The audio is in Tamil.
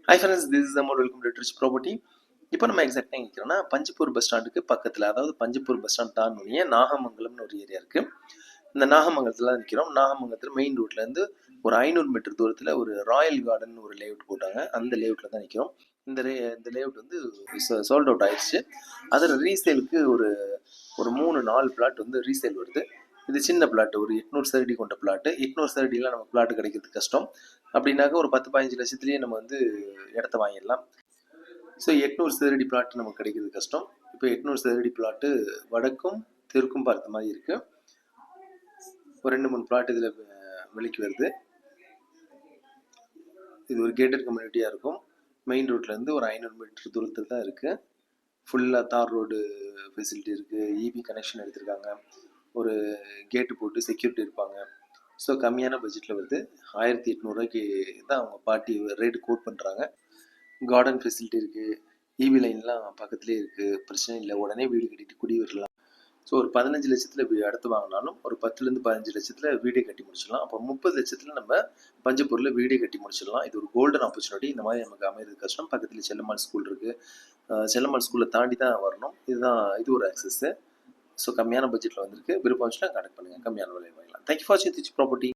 Hi friends, this is amount. Welcome to rich property. இப்போ நம்ம எக்ஸாக்டாக எங்கே நிற்கிறோம்னா பஞ்சிப்பூர் பஸ் ஸ்டாண்டுக்கு பக்கத்தில், அதாவது பஞ்சிப்பூர் பஸ் ஸ்டாண்ட் தாண்டிய நாகமங்கலம்னு ஒரு ஏரியா இருக்குது. இந்த நாகமங்கலத்தில் தான் நிற்கிறோம். நாகமங்கலத்தில் மெயின் ரோட்லேருந்து ஒரு 500 மீட்டர் தூரத்தில் ஒரு ராயல் கார்டன் ஒரு லேஅவுட் போட்டாங்க. அந்த லேஅவுட்டில் தான் நிற்கிறோம். இந்த லேஅவுட் வந்து சோல்ட் அவுட் ஆயிடுச்சு. அதில் ரீசேலுக்கு ஒரு 3-4 பிளாட் வந்து ரீசேல் வருது. இது சின்ன பிளாட், ஒரு 800 சதுரடி கொண்ட பிளாட்டு. 800 சதுரடிலாம் நம்ம பிளாட் கிடைக்கிறது கஷ்டம். அப்படின்னாக்க ஒரு 10-15 லட்சத்துலேயே நம்ம வந்து இடத்த வாங்கிடலாம். ஸோ 800 சதுரடி பிளாட் நமக்கு கிடைக்கிறது கஷ்டம். இப்போ 800 சதுரடி பிளாட்டு வடக்கும் தெற்கும் பார்த்த மாதிரி இருக்குது. ஒரு 2-3 பிளாட் இதில் விலைக்கு வருது. இது ஒரு கேட்டட் கம்யூனிட்டியாக இருக்கும். மெயின் ரோட்லேருந்து ஒரு 500 மீட்டர் தூரத்தில் தான் இருக்குது. ஃபுல்லாக தார் ரோடு ஃபெசிலிட்டி இருக்குது. இபி கனெக்ஷன் எடுத்திருக்காங்க. ஒரு கேட்டு போட்டு செக்யூரிட்டி இருப்பாங்க. ஸோ கம்மியான பட்ஜெட்டில் வருது. 1800 தான் அவங்க பார்ட்டி ரேட்டு கோட் பண்ணுறாங்க. கார்டன் ஃபெசிலிட்டி இருக்குது. இபி லைன்லாம் பக்கத்துலேயே இருக்குது. பிரச்சனை இல்லை. உடனே வீடு கட்டிட்டு குடி வரலாம். ஸோ ஒரு 15 லட்சத்தில் இடத்து வாங்கினாலும் ஒரு 10-15 லட்சத்தில் வீடே கட்டி முடிச்சிடலாம். அப்போ 30 லட்சத்தில் நம்ம பஞ்சப்பூரில் வீடே கட்டி முடிச்சிடலாம். இது ஒரு கோல்டன் ஆப்பர்ச்சுனிட்டி. இந்த மாதிரி நமக்கு அமைகிறது கஷ்டம். பக்கத்தில் செல்லம்மாள் ஸ்கூல் இருக்குது. செல்லம்மாள் ஸ்கூலில் தாண்டி தான் வரணும். இது ஒரு ஆக்சஸ்ஸு. ஸோ கம்மியான பட்ஜெட்டில் வந்திருக்கு. விருப்பம் வச்சுன்னா கான்டெக்ட் பண்ணுங்கள். கம்மியான விலை வாங்கலாம். தேங்க்யூ ஃபார் வாட்சிங் ரிச் ப்ராப்பர்ட்டி.